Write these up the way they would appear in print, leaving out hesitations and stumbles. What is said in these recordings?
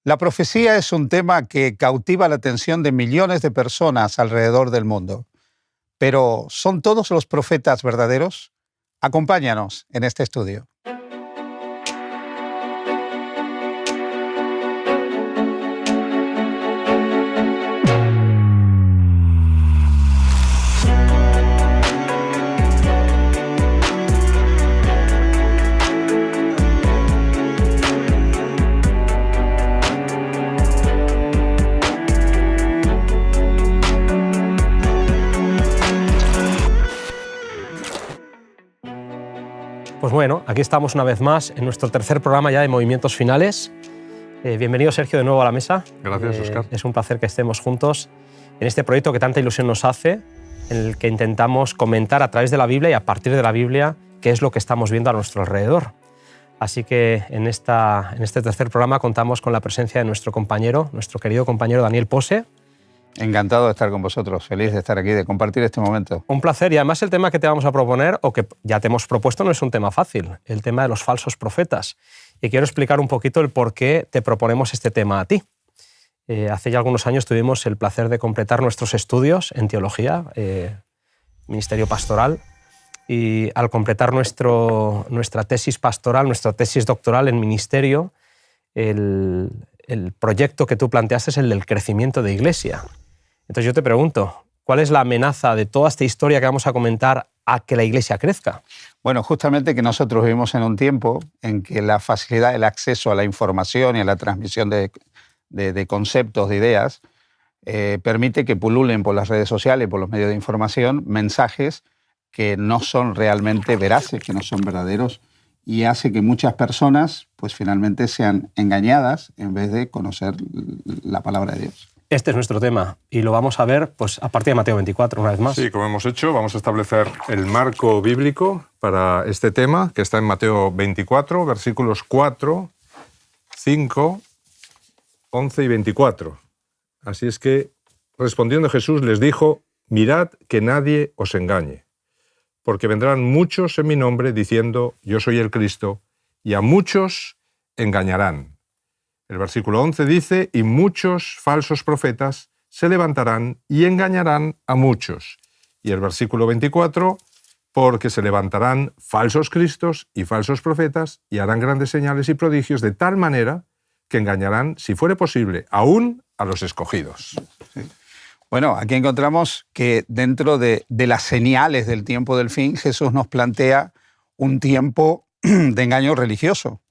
La profecía es un tema que cautiva la atención de millones de personas alrededor del mundo. Pero, ¿son todos los profetas verdaderos? Acompáñanos en este estudio. Pues bueno, aquí estamos una vez más en nuestro tercer programa ya de Movimientos Finales. Bienvenido, Sergio, de nuevo a la mesa. Gracias, Óscar. Es un placer que estemos juntos en este proyecto que tanta ilusión nos hace, en el que intentamos comentar a través de la Biblia y a partir de la Biblia qué es lo que estamos viendo a nuestro alrededor. Así que en este tercer programa contamos con la presencia de nuestro querido compañero Daniel Pose. Encantado de estar con vosotros, feliz de estar aquí, de compartir este momento. Un placer, y además el tema que te vamos a proponer, o que ya te hemos propuesto, no es un tema fácil, el tema de los falsos profetas. Y quiero explicar un poquito el por qué te proponemos este tema a ti. Hace ya algunos años tuvimos el placer de completar nuestros estudios en teología, ministerio pastoral, y al completar nuestra tesis pastoral, nuestra tesis doctoral en ministerio, el proyecto que tú planteaste es el del crecimiento de iglesia. Entonces yo te pregunto, ¿cuál es la amenaza de toda esta historia que vamos a comentar a que la iglesia crezca? Bueno, justamente que nosotros vivimos en un tiempo en que la facilidad del acceso a la información y a la transmisión de conceptos, de ideas, permite que pululen por las redes sociales, por los medios de información, mensajes que no son realmente veraces, que no son verdaderos, y hace que muchas personas pues finalmente sean engañadas en vez de conocer la palabra de Dios. Este es nuestro tema y lo vamos a ver pues, a partir de Mateo 24, una vez más. Sí, como hemos hecho, vamos a establecer el marco bíblico para este tema, que está en Mateo 24, versículos 4, 5, 11 y 24. Así es que, respondiendo Jesús, les dijo: mirad que nadie os engañe, porque vendrán muchos en mi nombre diciendo: yo soy el Cristo, y a muchos engañarán. El versículo 11 dice: y muchos falsos profetas se levantarán y engañarán a muchos. Y el versículo 24: porque se levantarán falsos cristos y falsos profetas y harán grandes señales y prodigios de tal manera que engañarán, si fuere posible, aún a los escogidos. Sí. Bueno, aquí encontramos que dentro de las señales del tiempo del fin, Jesús nos plantea un tiempo de engaño religioso.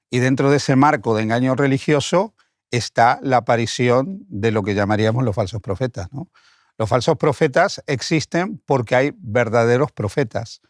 Y dentro de ese marco de engaño religioso está la aparición de lo que llamaríamos los falsos profetas, ¿no? Los falsos profetas existen porque hay verdaderos profetas.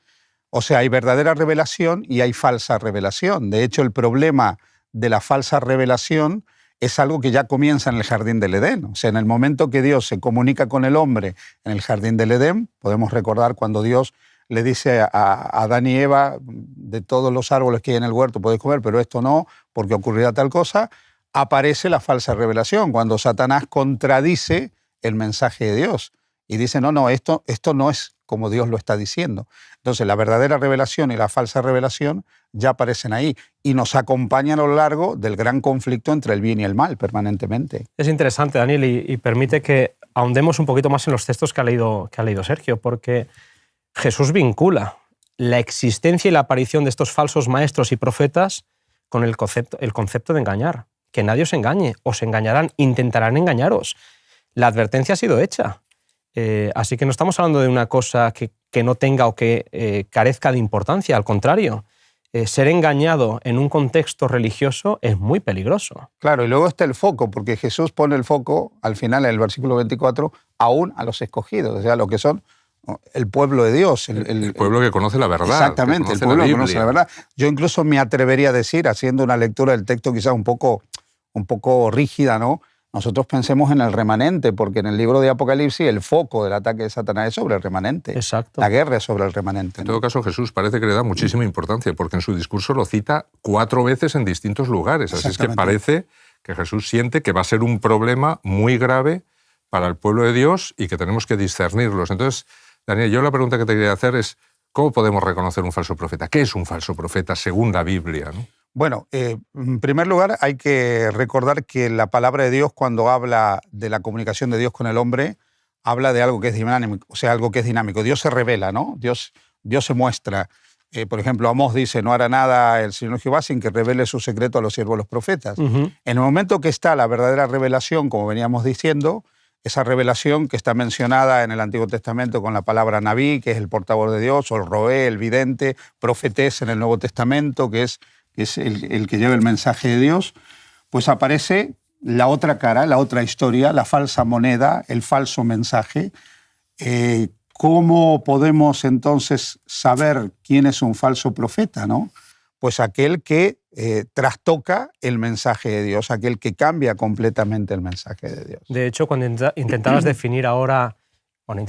O sea, hay verdadera revelación y hay falsa revelación. De hecho, el problema de la falsa revelación es algo que ya comienza en el jardín del Edén. O sea, en el momento que Dios se comunica con el hombre en el jardín del Edén, podemos recordar cuando Dios le dice a Adán y Eva: de todos los árboles que hay en el huerto podéis comer, pero esto no, porque ocurrirá tal cosa. Aparece la falsa revelación, cuando Satanás contradice el mensaje de Dios y dice: no, esto no es como Dios lo está diciendo. Entonces, la verdadera revelación y la falsa revelación ya aparecen ahí y nos acompañan a lo largo del gran conflicto entre el bien y el mal permanentemente. Es interesante, Daniel, y permite que ahondemos un poquito más en los textos que ha leído Sergio, porque Jesús vincula la existencia y la aparición de estos falsos maestros y profetas con el concepto de engañar. Que nadie os engañe, os engañarán, intentarán engañaros. La advertencia ha sido hecha. Así que no estamos hablando de una cosa que no tenga o que carezca de importancia, al contrario. Ser engañado en un contexto religioso es muy peligroso. Claro, y luego está el foco, porque Jesús pone el foco, al final, en el versículo 24, aún a los escogidos, o sea, lo que son el pueblo de Dios. El pueblo que conoce la verdad. Exactamente, el pueblo que conoce la verdad. Yo incluso me atrevería a decir, haciendo una lectura del texto quizás un poco rígida, ¿no? Nosotros pensemos en el remanente, porque en el libro de Apocalipsis el foco del ataque de Satanás es sobre el remanente. Exacto. La guerra es sobre el remanente, En ¿no? todo caso, Jesús parece que le da muchísima importancia, porque en su discurso lo cita 4 veces en distintos lugares. Así es que parece que Jesús siente que va a ser un problema muy grave para el pueblo de Dios y que tenemos que discernirlos. Entonces, Daniel, yo la pregunta que te quería hacer es: ¿cómo podemos reconocer un falso profeta? ¿Qué es un falso profeta según la Biblia, ¿no? Bueno, en primer lugar hay que recordar que la palabra de Dios, cuando habla de la comunicación de Dios con el hombre, habla de algo que es dinámico, o sea, algo que es dinámico. Dios se revela, ¿no? Dios se muestra. Por ejemplo, Amós dice, no hará nada el Señor Jehová sin que revele su secreto a los siervos de los profetas. En el momento que está la verdadera revelación, como veníamos diciendo, esa revelación que está mencionada en el Antiguo Testamento con la palabra Nabí, que es el portavoz de Dios, o el Roé, el vidente, profetés en el Nuevo Testamento, que es el que lleva el mensaje de Dios, pues aparece la otra cara, la otra historia, la falsa moneda, el falso mensaje. ¿Cómo podemos entonces saber quién es un falso profeta, no? Pues aquel que trastoca el mensaje de Dios, aquel que cambia completamente el mensaje de Dios. De hecho, cuando intentabas definir ahora, bueno,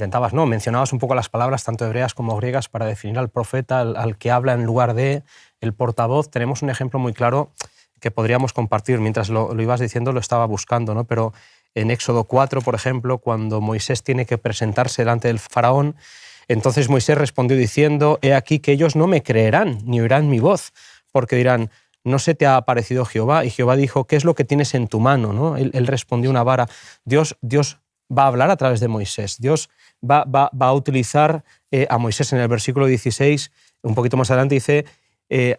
mencionabas un poco las palabras tanto hebreas como griegas para definir al profeta, al que habla en lugar de el portavoz. Tenemos un ejemplo muy claro que podríamos compartir. Mientras lo ibas diciendo, lo estaba buscando, ¿no? Pero en Éxodo 4, por ejemplo, cuando Moisés tiene que presentarse delante del faraón, entonces Moisés respondió diciendo, he aquí que ellos no me creerán ni oirán mi voz, porque dirán, no se te ha aparecido Jehová. Y Jehová dijo, ¿qué es lo que tienes en tu mano? ¿No? Él respondió una vara. Dios va a hablar a través de Moisés. Dios va a utilizar a Moisés en el versículo 16, un poquito más adelante dice,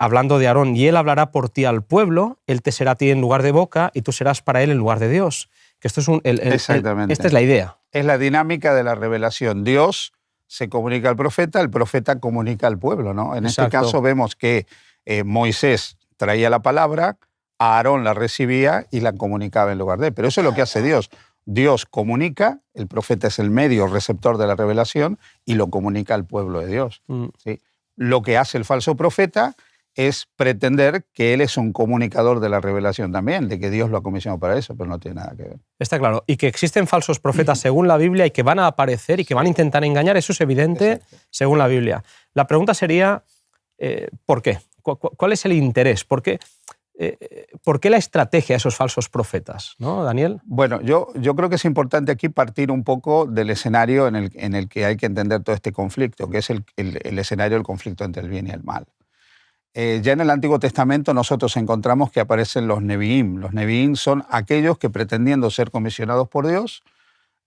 hablando de Aarón, y él hablará por ti al pueblo, él te será a ti en lugar de boca y tú serás para él en lugar de Dios. Que esto es Exactamente. Esta es la idea. Es la dinámica de la revelación. Dios se comunica al profeta, el profeta comunica al pueblo, ¿no? En Exacto. este caso vemos que Moisés traía la palabra, Aarón la recibía y la comunicaba en lugar de. Pero eso es lo que hace Dios. Dios comunica, el profeta es el medio receptor de la revelación y lo comunica al pueblo de Dios. ¿Sí? Lo que hace el falso profeta es pretender que él es un comunicador de la revelación también, de que Dios lo ha comisionado para eso, pero no tiene nada que ver. Está claro. Y que existen falsos profetas según la Biblia y que van a aparecer y que van a intentar engañar, eso es evidente. Exacto. Según la Biblia. La pregunta sería, ¿por qué? ¿Cuál es el interés? ¿Por qué la estrategia de esos falsos profetas? ¿No, Daniel? Bueno, yo creo que es importante aquí partir un poco del escenario en el que hay que entender todo este conflicto, que es el escenario del conflicto entre el bien y el mal. Ya en el Antiguo Testamento nosotros encontramos que aparecen los Neviim. Los Neviim son aquellos que, pretendiendo ser comisionados por Dios,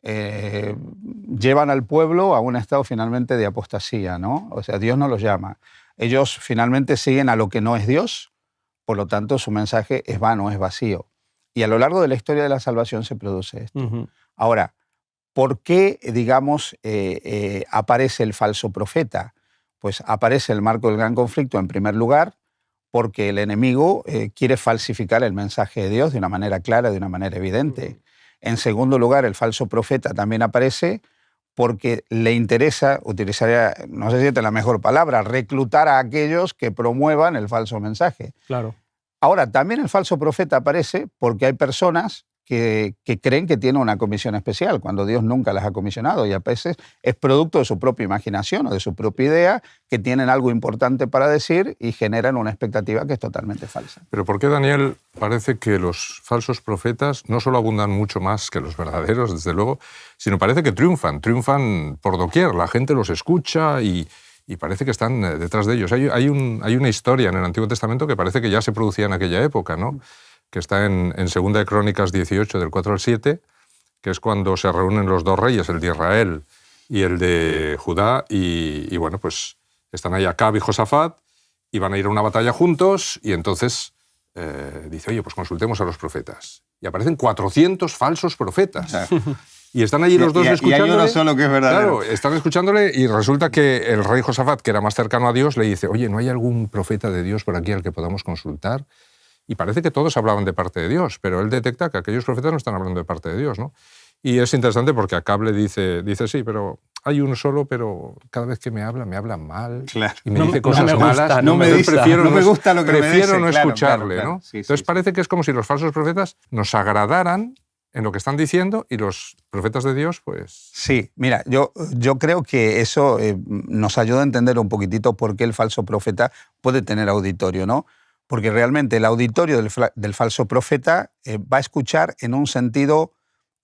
llevan al pueblo a un estado finalmente de apostasía, ¿no? O sea, Dios no los llama. Ellos finalmente siguen a lo que no es Dios, por lo tanto su mensaje es vano, es vacío. Y a lo largo de la historia de la salvación se produce esto. Ahora, ¿por qué, digamos, aparece el falso profeta? Pues aparece el marco del gran conflicto en primer lugar porque el enemigo quiere falsificar el mensaje de Dios de una manera clara, de una manera evidente. En segundo lugar, el falso profeta también aparece porque le interesa, utilizaría, no sé si es la mejor palabra, reclutar a aquellos que promuevan el falso mensaje. Claro. Ahora, también el falso profeta aparece porque hay personas que creen que tienen una comisión especial, cuando Dios nunca las ha comisionado, y a veces es producto de su propia imaginación o de su propia idea, que tienen algo importante para decir y generan una expectativa que es totalmente falsa. Pero ¿por qué, Daniel, parece que los falsos profetas no solo abundan mucho más que los verdaderos, desde luego, sino parece que triunfan por doquier, la gente los escucha y parece que están detrás de ellos? Hay una historia en el Antiguo Testamento que parece que ya se producía en aquella época, ¿no? Que está en 2 de Crónicas 18, del 4 al 7, que es cuando se reúnen los dos reyes, el de Israel y el de Judá, y bueno, pues están ahí Acab y Josafat, y van a ir a una batalla juntos, y entonces dice, oye, pues consultemos a los profetas. Y aparecen 400 falsos profetas. Y están allí los dos escuchándole. Y hay uno solo que es verdadero. Claro, están escuchándole y resulta que el rey Josafat, que era más cercano a Dios, le dice, oye, ¿no hay algún profeta de Dios por aquí al que podamos consultar? Y parece que todos hablaban de parte de Dios, pero él detecta que aquellos profetas no están hablando de parte de Dios, ¿no? Y es interesante porque Acab le dice, sí, pero hay uno solo, pero cada vez que me habla mal, claro. Y me dice cosas malas. No me gusta lo que me dice. Prefiero no escucharle, claro. ¿no? Sí, Entonces sí, parece que es como si los falsos profetas nos agradaran en lo que están diciendo y los profetas de Dios, pues... Sí, mira, yo creo que eso nos ayuda a entender un poquitito por qué el falso profeta puede tener auditorio, ¿no? Porque realmente el auditorio del falso profeta va a escuchar en un sentido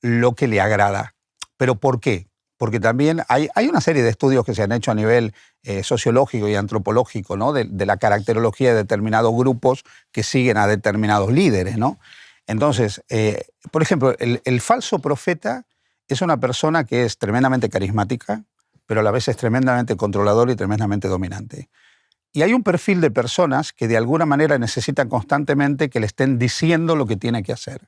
lo que le agrada. ¿Pero por qué? porque también hay una serie de estudios que se han hecho a nivel sociológico y antropológico, ¿no? de la caracterología de determinados grupos que siguen a determinados líderes, ¿no? Entonces, por ejemplo, el falso profeta es una persona que es tremendamente carismática, pero a la vez es tremendamente controlador y tremendamente dominante. Y hay un perfil de personas que de alguna manera necesitan constantemente que le estén diciendo lo que tiene que hacer,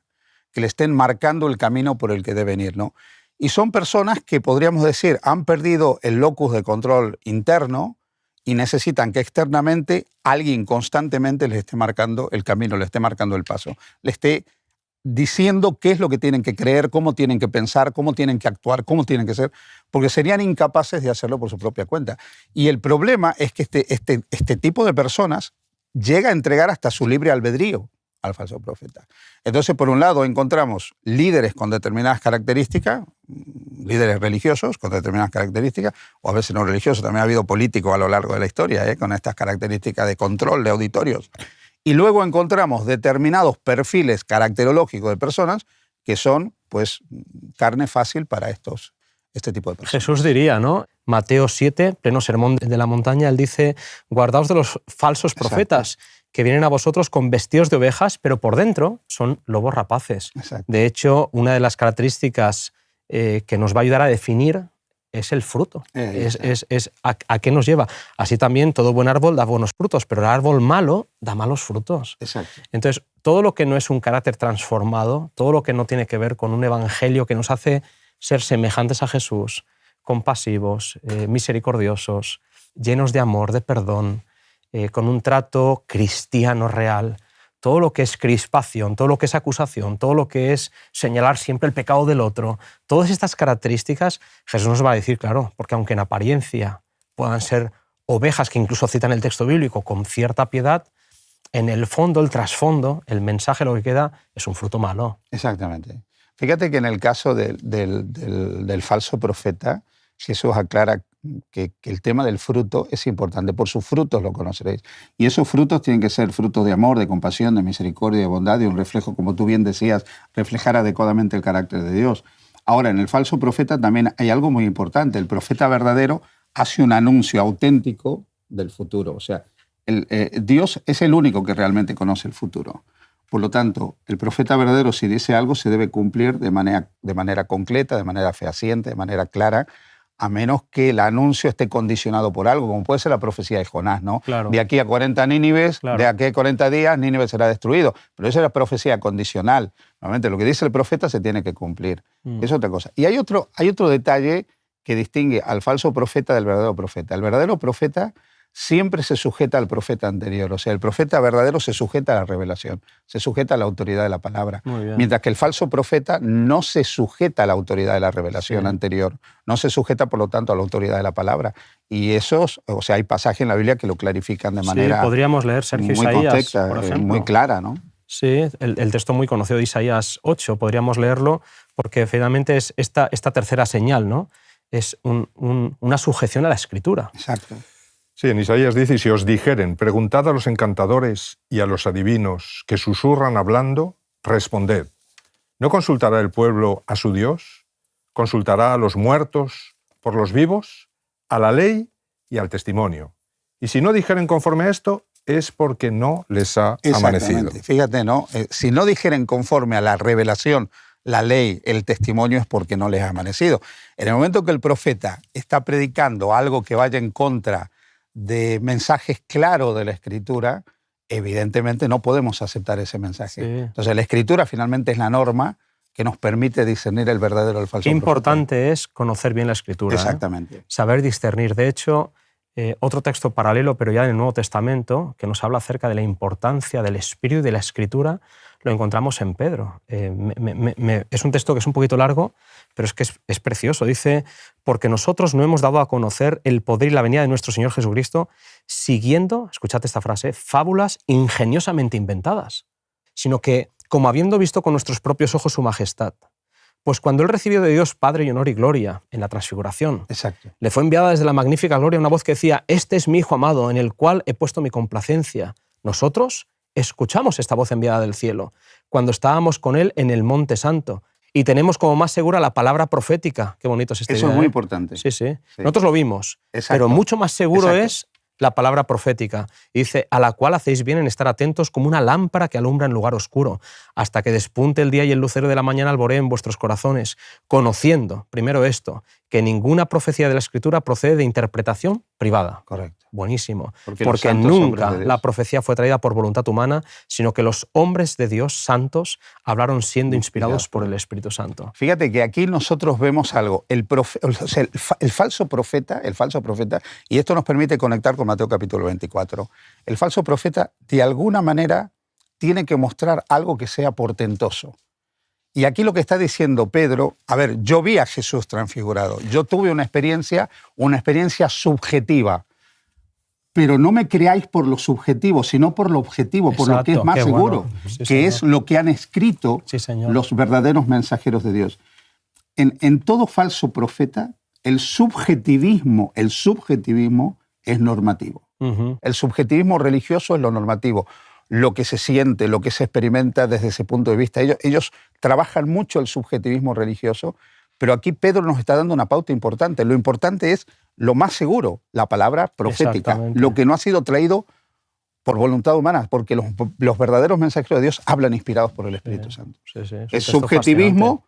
que le estén marcando el camino por el que deben ir, ¿no? Y son personas que, podríamos decir, han perdido el locus de control interno y necesitan que externamente alguien constantemente les esté marcando el camino, les esté marcando el paso, les esté diciendo qué es lo que tienen que creer, cómo tienen que pensar, cómo tienen que actuar, cómo tienen que ser, porque serían incapaces de hacerlo por su propia cuenta. Y el problema es que este tipo de personas llega a entregar hasta su libre albedrío al falso profeta. Entonces, por un lado, encontramos líderes con determinadas características, líderes religiosos con determinadas características, o a veces no religiosos, también ha habido políticos a lo largo de la historia, con estas características de control de auditorios. Y luego encontramos determinados perfiles caracterológicos de personas que son, pues, carne fácil para este tipo de personas. Jesús diría, ¿no? Mateo 7, pleno sermón de la montaña, él dice: guardaos de los falsos profetas, que vienen a vosotros con vestidos de ovejas, pero por dentro son lobos rapaces. Exacto. De hecho, una de las características que nos va a ayudar a definir es el fruto, es a qué nos lleva. Así también todo buen árbol da buenos frutos, pero el árbol malo da malos frutos. Exacto. Entonces, todo lo que no es un carácter transformado, todo lo que no tiene que ver con un evangelio que nos hace ser semejantes a Jesús, compasivos, misericordiosos, llenos de amor, de perdón, con un trato cristiano real, todo lo que es crispación, todo lo que es acusación, todo lo que es señalar siempre el pecado del otro, todas estas características, Jesús nos va a decir, claro, porque aunque en apariencia puedan ser ovejas que incluso citan el texto bíblico con cierta piedad, en el fondo, el trasfondo, el mensaje, lo que queda, es un fruto malo. Exactamente. Fíjate que en el caso del falso profeta, Jesús aclara que el tema del fruto es importante. Por sus frutos lo conoceréis. Y esos frutos tienen que ser frutos de amor, de compasión, de misericordia, de bondad, y un reflejo, como tú bien decías, reflejar adecuadamente el carácter de Dios. Ahora, en el falso profeta también hay algo muy importante. El profeta verdadero hace un anuncio auténtico del futuro. O sea, Dios es el único que realmente conoce el futuro. Por lo tanto, el profeta verdadero, si dice algo, se debe cumplir de manera concreta, de manera fehaciente, de manera clara, a menos que el anuncio esté condicionado por algo, como puede ser la profecía de Jonás, ¿no? Claro. De aquí a 40 Nínives, claro. De aquí a 40 días, Nínive será destruido. Pero esa es la profecía condicional. Normalmente lo que dice el profeta se tiene que cumplir. Es otra cosa. Y hay otro detalle que distingue al falso profeta del verdadero profeta. El verdadero profeta siempre se sujeta al profeta anterior. O sea, el profeta verdadero se sujeta a la revelación, se sujeta a la autoridad de la palabra. Mientras que el falso profeta no se sujeta a la autoridad de la revelación anterior, no se sujeta, por lo tanto, a la autoridad de la palabra. Y hay pasajes en la Biblia que lo clarifican de manera podríamos leer, Sergio, muy Isaías, contexta, por ejemplo. muy clara, ¿no? Sí, el texto muy conocido de Isaías 8, podríamos leerlo, porque finalmente es esta tercera señal, ¿no? Es una sujeción a la Escritura. Exacto. Sí, en Isaías dice: y si os dijeren, preguntad a los encantadores y a los adivinos que susurran hablando, responded. ¿No consultará el pueblo a su Dios? ¿Consultará a los muertos por los vivos? A la ley y al testimonio. Y si no dijeren conforme a esto, es porque no les ha amanecido. Fíjate, ¿no? Si no dijeren conforme a la revelación, la ley, el testimonio, es porque no les ha amanecido. En el momento que el profeta está predicando algo que vaya en contra de mensajes claros de la Escritura, evidentemente no podemos aceptar ese mensaje. Sí. Entonces la Escritura finalmente es la norma que nos permite discernir el verdadero del falso. Qué importante es conocer bien la Escritura. Exactamente. Saber discernir. De hecho, otro texto paralelo, pero ya en el Nuevo Testamento, que nos habla acerca de la importancia del Espíritu y de la Escritura, lo encontramos en Pedro. Es un texto que es un poquito largo, pero es que es precioso. Dice: porque nosotros no hemos dado a conocer el poder y la venida de nuestro Señor Jesucristo siguiendo, escuchad esta frase, fábulas ingeniosamente inventadas, sino que, como habiendo visto con nuestros propios ojos su majestad, pues cuando él recibió de Dios Padre y honor y gloria en la transfiguración, exacto, le fue enviada desde la magnífica gloria una voz que decía: este es mi Hijo amado, en el cual he puesto mi complacencia. Nosotros escuchamos esta voz enviada del cielo cuando estábamos con él en el Monte Santo. Y tenemos como más segura la palabra profética. Qué bonito es este Eso idea, es muy ¿eh? importante. Sí, sí. Nosotros lo vimos, Exacto. pero mucho más seguro Exacto. es la palabra profética. Y dice, a la cual hacéis bien en estar atentos como una lámpara que alumbra en lugar oscuro, hasta que despunte el día y el lucero de la mañana alboree en vuestros corazones, conociendo, primero esto, que ninguna profecía de la Escritura procede de interpretación privada. Correcto. Buenísimo. Porque los Porque santos hombres nunca de Dios. la profecía fue traída por voluntad humana, sino que los hombres de Dios santos hablaron siendo inspirados por el Espíritu Santo. Fíjate que aquí nosotros vemos algo. El falso profeta, y esto nos permite conectar con Mateo capítulo 24, el falso profeta de alguna manera tiene que mostrar algo que sea portentoso. Y aquí lo que está diciendo Pedro, a ver, yo vi a Jesús transfigurado, yo tuve una experiencia subjetiva, pero no me creáis por lo subjetivo, sino por lo objetivo, por lo que es más seguro, Sí, que señor. es lo que han escrito Sí, señor. los verdaderos mensajeros de Dios. En todo falso profeta, el subjetivismo es normativo. Ujú. El subjetivismo religioso es lo normativo, lo que se siente, lo que se experimenta desde ese punto de vista. Ellos trabajan mucho el subjetivismo religioso, pero aquí Pedro nos está dando una pauta importante. Lo importante es lo más seguro, la palabra profética, Exactamente. lo que no ha sido traído por voluntad humana, porque los verdaderos mensajeros de Dios hablan inspirados por el Espíritu Santo. Sí, sí, un Es texto subjetivismo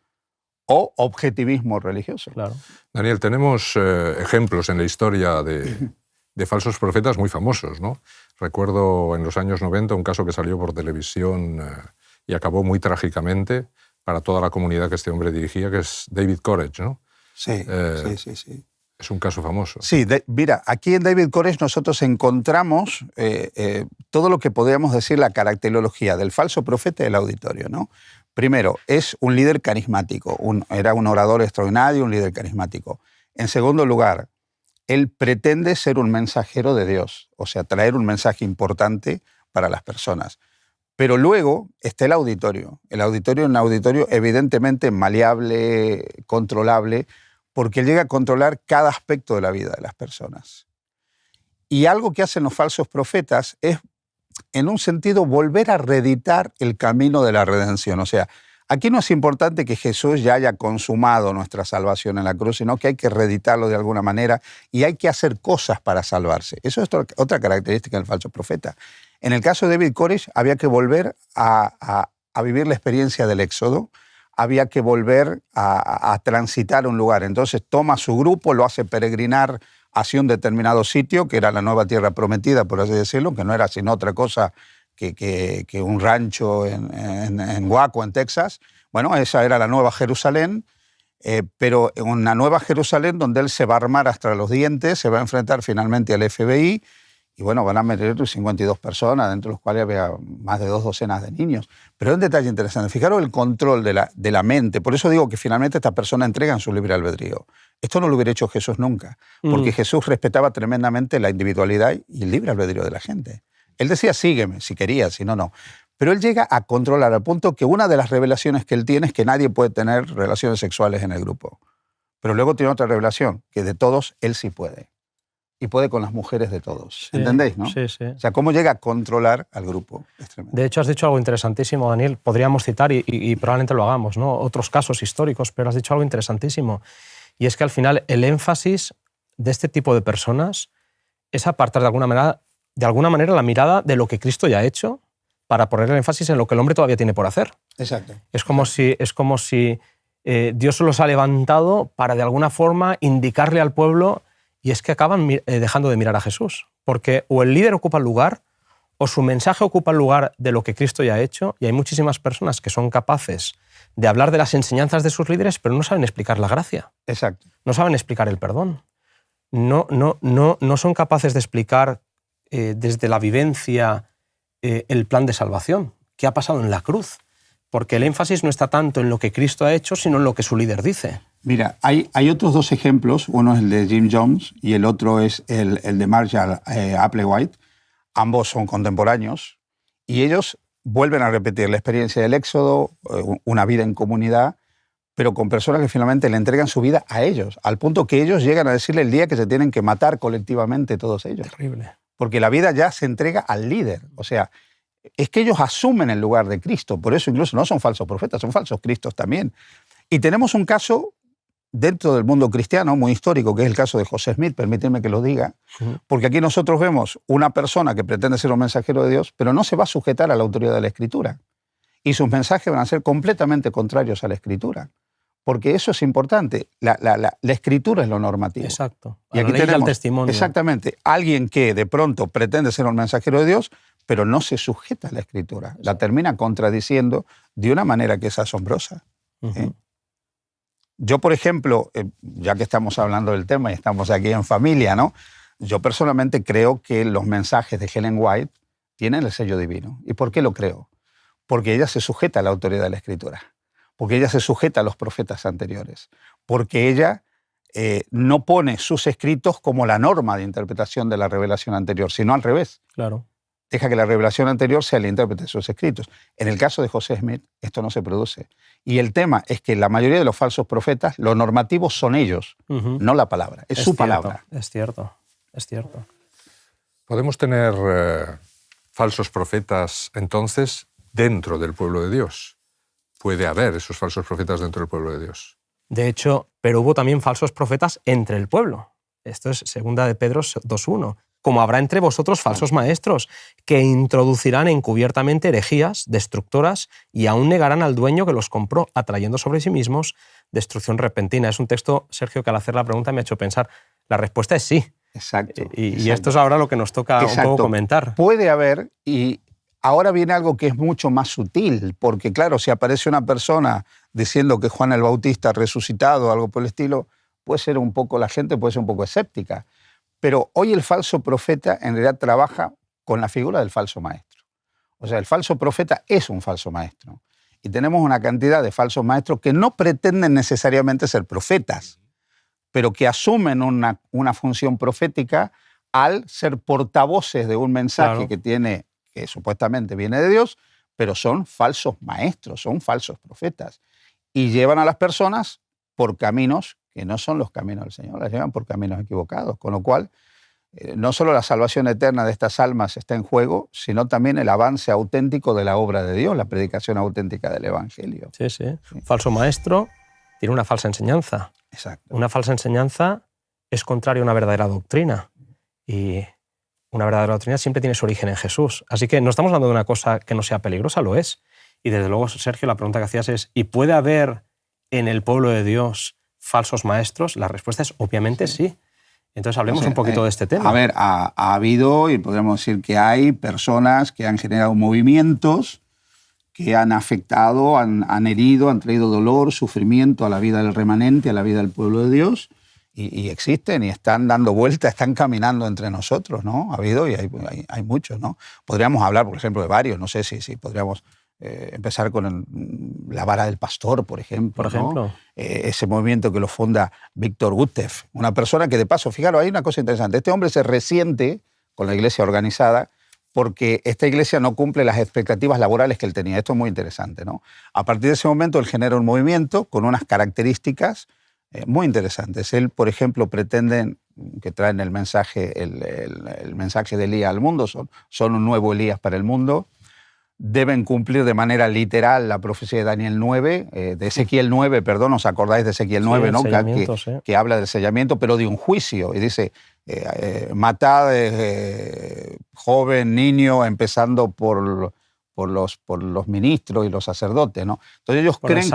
o objetivismo religioso. fascinante. Claro. Daniel, tenemos ejemplos en la historia de falsos profetas muy famosos, ¿no? Recuerdo en los años 90 un caso que salió por televisión y acabó muy trágicamente para toda la comunidad que este hombre dirigía, que es David Koresh, ¿no? Sí. Es un caso famoso. Sí, mira, aquí en David Koresh nosotros encontramos todo lo que podríamos decir la caracterología del falso profeta del auditorio, ¿no? Primero, es un líder carismático, era un orador extraordinario, un líder carismático. En segundo lugar, él pretende ser un mensajero de Dios, o sea, traer un mensaje importante para las personas. Pero luego está el auditorio. El auditorio es un auditorio evidentemente maleable, controlable, porque él llega a controlar cada aspecto de la vida de las personas. Y algo que hacen los falsos profetas es, en un sentido, volver a reeditar el camino de la redención. O sea, aquí no es importante que Jesús ya haya consumado nuestra salvación en la cruz, sino que hay que reeditarlo de alguna manera y hay que hacer cosas para salvarse. Eso es otra característica del falso profeta. En el caso de David Koresh, había que volver a vivir la experiencia del Éxodo, había que volver a transitar un lugar. Entonces toma su grupo, lo hace peregrinar hacia un determinado sitio, que era la nueva tierra prometida, por así decirlo, que no era sino otra cosa que un rancho en Waco, en Texas. Bueno, esa era la Nueva Jerusalén, pero una Nueva Jerusalén donde él se va a armar hasta los dientes, se va a enfrentar finalmente al FBI, y bueno, van a meter 52 personas, dentro de los cuales había más de 2 docenas de niños. Pero hay un detalle interesante. Fijaros el control de la mente. Por eso digo que finalmente esta persona entrega su libre albedrío. Esto no lo hubiera hecho Jesús nunca, porque Jesús respetaba tremendamente la individualidad y el libre albedrío de la gente. Él decía, sígueme, si quería, si no, no. Pero él llega a controlar al punto que una de las revelaciones que él tiene es que nadie puede tener relaciones sexuales en el grupo. Pero luego tiene otra revelación, que de todos él sí puede. Y puede con las mujeres de todos. Sí, ¿Entendéis, no? Sí, sí. O sea, cómo llega a controlar al grupo. Es tremendo. De hecho, has dicho algo interesantísimo, Daniel. Podríamos citar, y probablemente lo hagamos, ¿no? Otros casos históricos, pero has dicho algo interesantísimo. Y es que al final el énfasis de este tipo de personas es apartar de alguna manera la mirada de lo que Cristo ya ha hecho para poner el énfasis en lo que el hombre todavía tiene por hacer. Exacto. Es como si Dios se los ha levantado para de alguna forma indicarle al pueblo, y es que acaban dejando de mirar a Jesús. Porque o el líder ocupa el lugar, o su mensaje ocupa el lugar de lo que Cristo ya ha hecho, y hay muchísimas personas que son capaces de hablar de las enseñanzas de sus líderes, pero no saben explicar la gracia. Exacto. No saben explicar el perdón. No son capaces de explicar desde la vivencia el plan de salvación. ¿Qué ha pasado en la cruz? Porque el énfasis no está tanto en lo que Cristo ha hecho, sino en lo que su líder dice. Mira, hay otros 2 ejemplos. Uno es el de Jim Jones y el otro es el de Marshall Applewhite. Ambos son contemporáneos y ellos vuelven a repetir la experiencia del Éxodo, una vida en comunidad, pero con personas que finalmente le entregan su vida a ellos, al punto que ellos llegan a decirle el día que se tienen que matar colectivamente todos ellos. Terrible. Porque la vida ya se entrega al líder. O sea, es que ellos asumen el lugar de Cristo. Por eso incluso no son falsos profetas, son falsos cristos también. Y tenemos un caso dentro del mundo cristiano muy histórico, que es el caso de José Smith, permítanme que lo diga, porque aquí nosotros vemos una persona que pretende ser un mensajero de Dios, pero no se va a sujetar a la autoridad de la Escritura. Y sus mensajes van a ser completamente contrarios a la Escritura. Porque eso es importante. La Escritura es lo normativo. Exacto. Y aquí tenemos tenemos, testimonio. exactamente, alguien que de pronto pretende ser un mensajero de Dios, pero no se sujeta a la Escritura. Exacto. La termina contradiciendo de una manera que es asombrosa. Yo, por ejemplo, ya que estamos hablando del tema y estamos aquí en familia, ¿no? Yo personalmente creo que los mensajes de Ellen White tienen el sello divino. ¿Y por qué lo creo? Porque ella se sujeta a la autoridad de la Escritura. Porque ella se sujeta a los profetas anteriores, porque ella no pone sus escritos como la norma de interpretación de la revelación anterior, sino al revés. Claro. Deja que la revelación anterior sea el intérprete de sus escritos. En el caso de José Smith, esto no se produce. Y el tema es que la mayoría de los falsos profetas, los normativos son ellos, no la palabra, es su cierto, palabra. Es cierto, es cierto. ¿Podemos tener falsos profetas entonces dentro del pueblo de Dios? Puede haber esos falsos profetas dentro del pueblo de Dios. De hecho, pero hubo también falsos profetas entre el pueblo. Esto es 2 de Pedro 2:1. Como habrá entre vosotros falsos maestros, que introducirán encubiertamente herejías destructoras y aún negarán al dueño que los compró, atrayendo sobre sí mismos destrucción repentina. Es un texto, Sergio, que al hacer la pregunta me ha hecho pensar. La respuesta es sí. Exacto. Y esto es ahora lo que nos toca un poco comentar. Puede haber, y ahora viene algo que es mucho más sutil, porque claro, si aparece una persona diciendo que Juan el Bautista ha resucitado, algo por el estilo, puede ser un poco, la gente puede ser un poco escéptica. Pero hoy el falso profeta en realidad trabaja con la figura del falso maestro. O sea, el falso profeta es un falso maestro. Y tenemos una cantidad de falsos maestros que no pretenden necesariamente ser profetas, pero que asumen una función profética al ser portavoces de un mensaje que supuestamente viene de Dios, pero son falsos maestros, son falsos profetas. Y llevan a las personas por caminos que no son los caminos del Señor, las llevan por caminos equivocados. Con lo cual, no solo la salvación eterna de estas almas está en juego, sino también el avance auténtico de la obra de Dios, la predicación auténtica del Evangelio. Sí, sí. Un falso maestro tiene una falsa enseñanza. Exacto. Una falsa enseñanza es contraria a una verdadera doctrina. Y una verdadera doctrina siempre tiene su origen en Jesús. Así que no estamos hablando de una cosa que no sea peligrosa, lo es. Y desde luego, Sergio, la pregunta que hacías es, ¿y puede haber en el pueblo de Dios falsos maestros? La respuesta es obviamente sí. Entonces hablemos un poquito de este tema. A ver, ha habido, y podríamos decir que hay personas que han generado movimientos que han afectado, han herido, han traído dolor, sufrimiento a la vida del remanente, a la vida del pueblo de Dios, y existen y están dando vueltas, están caminando entre nosotros, ¿no? Ha habido y hay muchos, ¿no? Podríamos hablar, por ejemplo, de varios, no sé si podríamos empezar con la vara del pastor, por ejemplo. Por ejemplo. ¿no? Ese movimiento que lo funda Víctor Gutteff, una persona que de paso, fijaros, hay una cosa interesante, este hombre se resiente con la iglesia organizada porque esta iglesia no cumple las expectativas laborales que él tenía. Esto es muy interesante, ¿no? A partir de ese momento él genera un movimiento con unas características muy interesantes. Él, por ejemplo, pretende que traen el mensaje, el mensaje de Elías al mundo, son un nuevo Elías para el mundo. Deben cumplir de manera literal la profecía de Daniel 9, de Ezequiel 9, perdón, ¿os acordáis de Ezequiel 9, ¿no? Que habla del sellamiento, pero de un juicio, y dice, matad joven, niño, empezando por los ministros y los sacerdotes, ¿no? Entonces ellos creen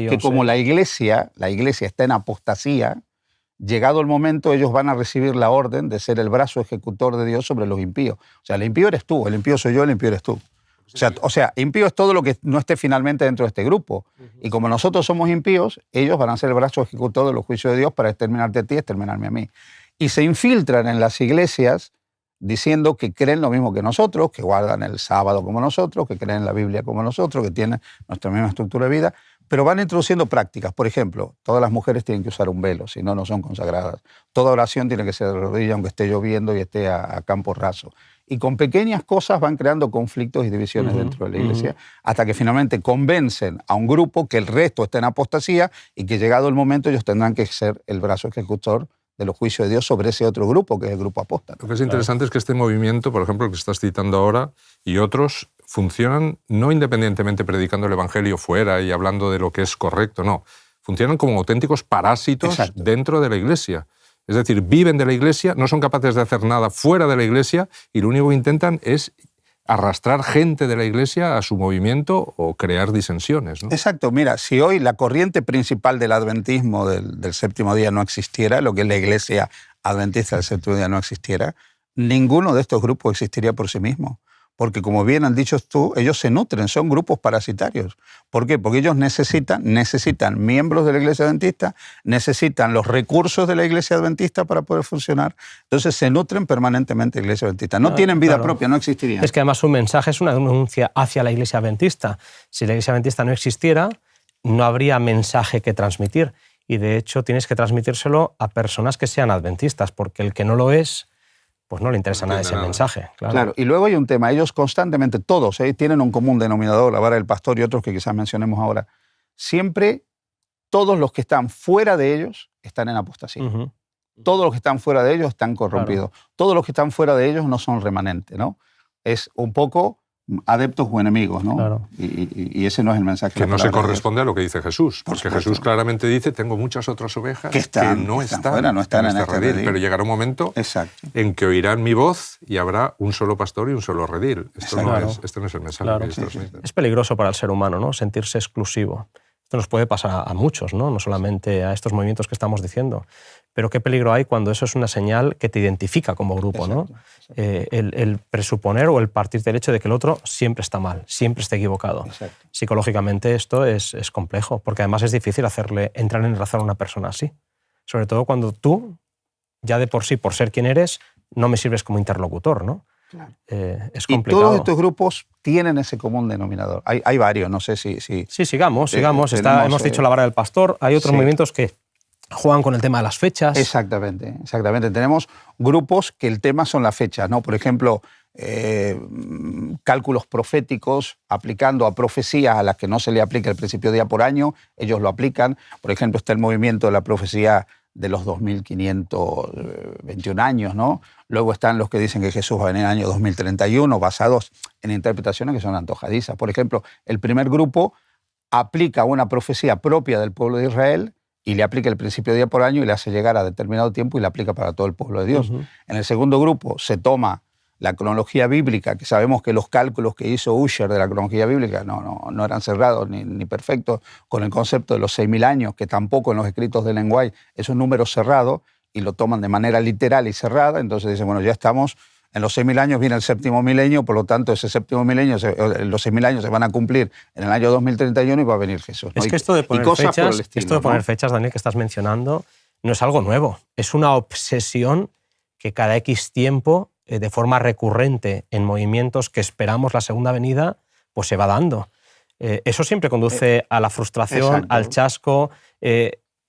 que como la iglesia está en apostasía, llegado el momento ellos van a recibir la orden de ser el brazo ejecutor de Dios sobre los impíos. O sea, el impío eres tú, el impío soy yo, el impío eres tú. O sea, impío es todo lo que no esté finalmente dentro de este grupo. Y como nosotros somos impíos, ellos van a ser el brazo ejecutor de los juicios de Dios para exterminarte a ti y exterminarme a mí. Y se infiltran en las iglesias diciendo que creen lo mismo que nosotros, que guardan el sábado como nosotros, que creen la Biblia como nosotros, que tienen nuestra misma estructura de vida, pero van introduciendo prácticas. Por ejemplo, todas las mujeres tienen que usar un velo, si no, no son consagradas. Toda oración tiene que ser de rodillas, aunque esté lloviendo y esté a campo raso. Y con pequeñas cosas van creando conflictos y divisiones dentro de la iglesia, hasta que finalmente convencen a un grupo que el resto está en apostasía y que llegado el momento ellos tendrán que ser el brazo ejecutor de los juicios de Dios sobre ese otro grupo, que es el grupo apóstata. Lo que es interesante es que este movimiento, por ejemplo, el que estás citando ahora, y otros, funcionan no independientemente predicando el Evangelio fuera y hablando de lo que es correcto, no. funcionan como auténticos parásitos Exacto. dentro de la Iglesia. Es decir, viven de la Iglesia, no son capaces de hacer nada fuera de la Iglesia y lo único que intentan es arrastrar gente de la Iglesia a su movimiento o crear disensiones, ¿no? Exacto. Mira, si hoy la corriente principal del adventismo del séptimo día no existiera, lo que es la Iglesia adventista del séptimo día no existiera, ninguno de estos grupos existiría por sí mismo. Porque, como bien han dicho tú, ellos se nutren, son grupos parasitarios. ¿Por qué? Porque ellos necesitan miembros de la Iglesia Adventista, necesitan los recursos de la Iglesia Adventista para poder funcionar. Entonces se nutren permanentemente de la Iglesia Adventista. No tienen vida propia, no existirían. Es que además un mensaje es una denuncia hacia la Iglesia Adventista. Si la Iglesia Adventista no existiera, no habría mensaje que transmitir. Y de hecho tienes que transmitírselo a personas que sean adventistas, porque el que no lo es, pues no le interesa nada ese mensaje. Claro, y luego hay un tema, ellos constantemente, todos, tienen un común denominador, la vara del pastor y otros que quizás mencionemos ahora. Siempre todos los que están fuera de ellos están en apostasía. Uh-huh. Todos los que están fuera de ellos están corrompidos. Claro. Todos los que están fuera de ellos no son remanentes, ¿no? Es un poco adeptos o enemigos, ¿no? Claro. Y ese no es el mensaje. Que no se corresponde a lo que dice Jesús, porque Jesús claramente dice, tengo muchas otras ovejas que no están en este redil, pero llegará un momento en que oirán mi voz y habrá un solo pastor y un solo redil. Esto no es el mensaje que transmite. Es peligroso para el ser humano, ¿no? Sentirse exclusivo. Esto nos puede pasar a muchos, ¿no? No solamente a estos movimientos que estamos diciendo. Pero qué peligro hay cuando eso es una señal que te identifica como grupo, ¿no? El presuponer o el partir del hecho de que el otro siempre está mal, siempre está equivocado. Exacto. Psicológicamente esto es complejo, porque además es difícil hacerle entrar en razón a una persona así. Sobre todo cuando tú, ya de por sí, por ser quien eres, no me sirves como interlocutor, ¿no? Claro. Es complicado. Y todos estos grupos tienen ese común denominador. Hay varios, no sé si... Sí, sigamos. Hemos dicho la vara del pastor, hay otros movimientos que juegan con el tema de las fechas. Exactamente. Tenemos grupos que el tema son las fechas, ¿no? Por ejemplo, cálculos proféticos aplicando a profecías a las que no se le aplica el principio día por año, ellos lo aplican. Por ejemplo, está el movimiento de la profecía de los 2521 años, ¿no? Luego están los que dicen que Jesús va a venir en el año 2031, basados en interpretaciones que son antojadizas. Por ejemplo, el primer grupo aplica una profecía propia del pueblo de Israel y le aplica el principio de día por año y le hace llegar a determinado tiempo y le aplica para todo el pueblo de Dios. Uh-huh. En el segundo grupo se toma la cronología bíblica, que sabemos que los cálculos que hizo Ussher de la cronología bíblica no eran cerrados ni perfectos, con el concepto de los 6.000 años, que tampoco en los escritos de Ellen White es un número cerrado, y lo toman de manera literal y cerrada. Entonces dicen, bueno, ya estamos en los 6.000 años, viene el séptimo milenio, por lo tanto ese séptimo milenio, los 6.000 años se van a cumplir en el año 2031 y va a venir Jesús, ¿no? Es que esto de poner fechas, Daniel, que estás mencionando, no es algo nuevo. Es una obsesión que cada X tiempo, de forma recurrente en movimientos que esperamos la segunda venida, pues se va dando. Eso siempre conduce a la frustración, al chasco.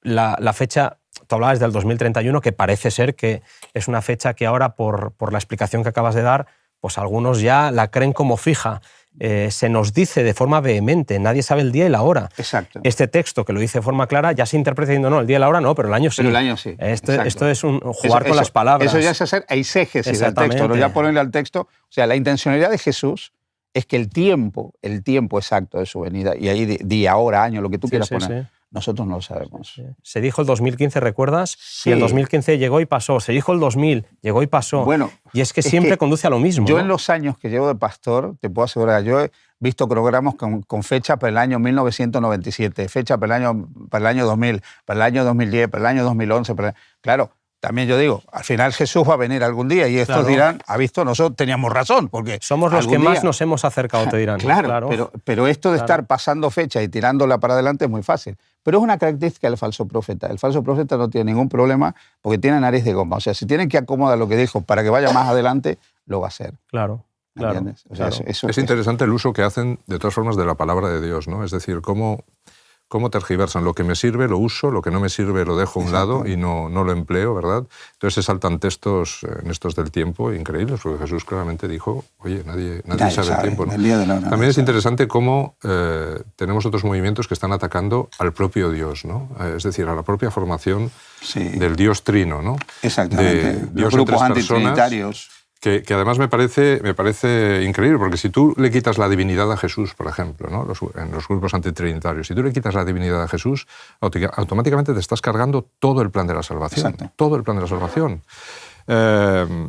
La fecha, tú hablabas del 2031, que parece ser que es una fecha que ahora, por la explicación que acabas de dar, pues algunos ya la creen como fija. Se nos dice de forma vehemente, nadie sabe el día y la hora. Exacto. Este texto, que lo dice de forma clara, ya se interpreta diciendo, no, el día y la hora no, pero el año sí. Pero el año sí. Esto es un jugar con las palabras. Eso ya es hacer eisegesis del texto, no ya ponerle al texto. O sea, la intencionalidad de Jesús es que el tiempo exacto de su venida, y ahí día, hora, año, lo que tú quieras poner, nosotros no lo sabemos. Se dijo el 2015, ¿recuerdas? Sí. Y el 2015 llegó y pasó. Se dijo el 2000, llegó y pasó. Bueno, y es que siempre conduce a lo mismo. Yo, ¿no? En los años que llevo de pastor, te puedo asegurar, yo he visto programas con fecha para el año 1997, fecha para el año 2000, para el año 2010, para el año 2011. Claro, también yo digo, al final Jesús va a venir algún día y estos dirán, ha visto, nosotros teníamos razón, porque somos los que más nos hemos acercado, te dirán. Claro. Pero esto de estar pasando fecha y tirándola para adelante es muy fácil. Pero es una característica del falso profeta. El falso profeta no tiene ningún problema porque tiene nariz de goma. O sea, si tienen que acomodar lo que dijo para que vaya más adelante, lo va a hacer. Claro. ¿Entiendes? O sea, eso es interesante el uso que hacen, de todas formas, de la palabra de Dios, ¿no? Es decir, cómo tergiversan. Lo que me sirve lo uso, lo que no me sirve lo dejo a un lado y no lo empleo, ¿verdad? Entonces se saltan textos en estos del tiempo increíbles, porque Jesús claramente dijo, oye, nadie sabe el tiempo, ¿no? También es interesante cómo tenemos otros movimientos que están atacando al propio Dios, ¿no? Es decir, a la propia formación del Dios trino, ¿no? Exactamente. Dios los grupos antitrinitarios. que además me parece increíble, porque si tú le quitas la divinidad a Jesús, por ejemplo, ¿no? En los grupos antitrinitarios, si tú le quitas la divinidad a Jesús, automáticamente te estás cargando todo el plan de la salvación. Exacto. Todo el plan de la salvación.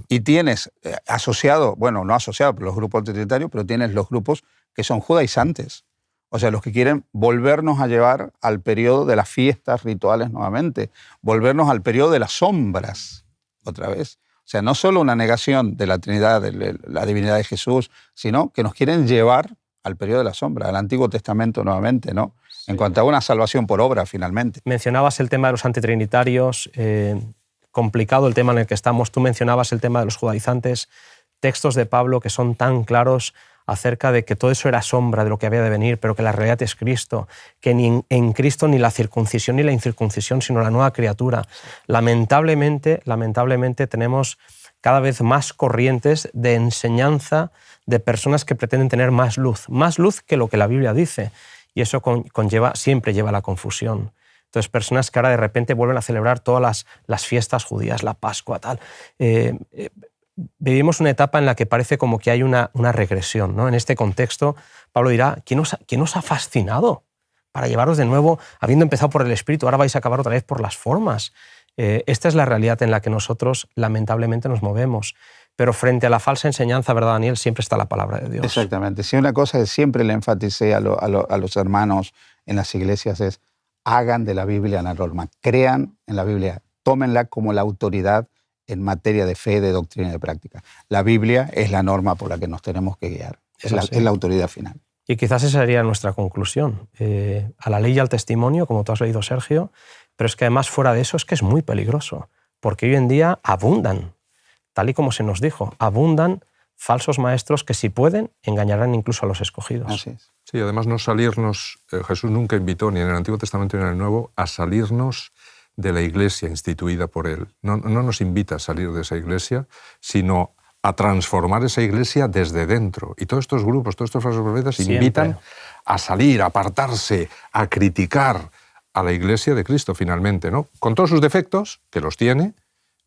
Y tienes asociado, bueno, no asociado por los grupos antitrinitarios, pero tienes los grupos que son judaizantes. O sea, los que quieren volvernos a llevar al periodo de las fiestas rituales nuevamente, volvernos al periodo de las sombras otra vez. O sea, no solo una negación de la Trinidad, de la divinidad de Jesús, sino que nos quieren llevar al periodo de la sombra, al Antiguo Testamento nuevamente, ¿no? Sí. En cuanto a una salvación por obra, finalmente. Mencionabas el tema de los antitrinitarios, complicado el tema en el que estamos. Tú mencionabas el tema de los judaizantes, textos de Pablo que son tan claros acerca de que todo eso era sombra de lo que había de venir, pero que la realidad es Cristo, que ni en Cristo ni la circuncisión ni la incircuncisión, sino la nueva criatura. Lamentablemente tenemos cada vez más corrientes de enseñanza de personas que pretenden tener más luz que lo que la Biblia dice, y eso siempre lleva a la confusión. Entonces, personas que ahora de repente vuelven a celebrar todas las fiestas judías, la Pascua, tal. Vivimos una etapa en la que parece como que hay una regresión, ¿no? En este contexto, Pablo dirá, ¿quién os ha fascinado para llevaros de nuevo, habiendo empezado por el Espíritu, ahora vais a acabar otra vez por las formas? Esta es la realidad en la que nosotros lamentablemente nos movemos. Pero frente a la falsa enseñanza, ¿verdad, Daniel? Siempre está la palabra de Dios. Exactamente. Sí, una cosa que siempre le enfaticé a los hermanos en las iglesias es: hagan de la Biblia la norma, crean en la Biblia, tómenla como la autoridad en materia de fe, de doctrina y de práctica. La Biblia es la norma por la que nos tenemos que guiar, es la autoridad final. Y quizás esa sería nuestra conclusión. A la ley y al testimonio, como tú has leído, Sergio, pero es que además fuera de eso es que es muy peligroso, porque hoy en día abundan, tal y como se nos dijo, abundan falsos maestros que, si pueden, engañarán incluso a los escogidos. Así es. Sí, además no salirnos, Jesús nunca invitó, ni en el Antiguo Testamento ni en el Nuevo, a salirnos de la iglesia instituida por él. No nos invita a salir de esa iglesia, sino a transformar esa iglesia desde dentro. Y todos estos grupos, todos estos falsos profetas invitan a salir, a apartarse, a criticar a la iglesia de Cristo finalmente, ¿no? Con todos sus defectos, que los tiene,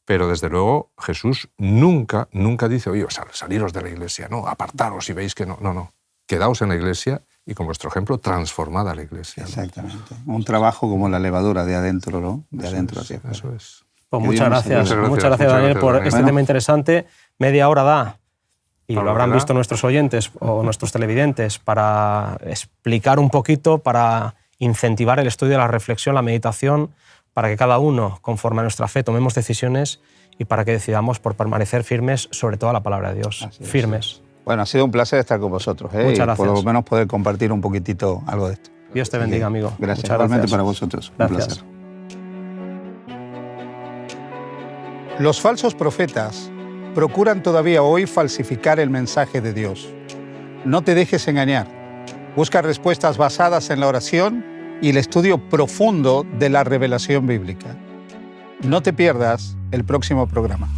pero desde luego Jesús nunca dice, oye, saliros de la iglesia, no, apartaros si veis que no. Quedaos en la iglesia y, con vuestro ejemplo, transformad a la iglesia, ¿no? Exactamente. Un trabajo como la levadura, de adentro, ¿no? De adentro hacia afuera. Eso es. Pues muchas gracias, Daniel, por este tema interesante. Media hora da, y lo habrán visto nuestros oyentes o nuestros televidentes, para explicar un poquito, para incentivar el estudio, la reflexión, la meditación, para que cada uno, conforme a nuestra fe, tomemos decisiones y para que decidamos por permanecer firmes sobre todo a la palabra de Dios. Firmes. Bueno, ha sido un placer estar con vosotros, Muchas gracias. Por lo menos poder compartir un poquitito algo de esto. Dios te bendiga, amigo. Gracias. Muchas Igualmente gracias. para vosotros. Gracias. Un placer. Los falsos profetas procuran todavía hoy falsificar el mensaje de Dios. No te dejes engañar. Busca respuestas basadas en la oración y el estudio profundo de la revelación bíblica. No te pierdas el próximo programa.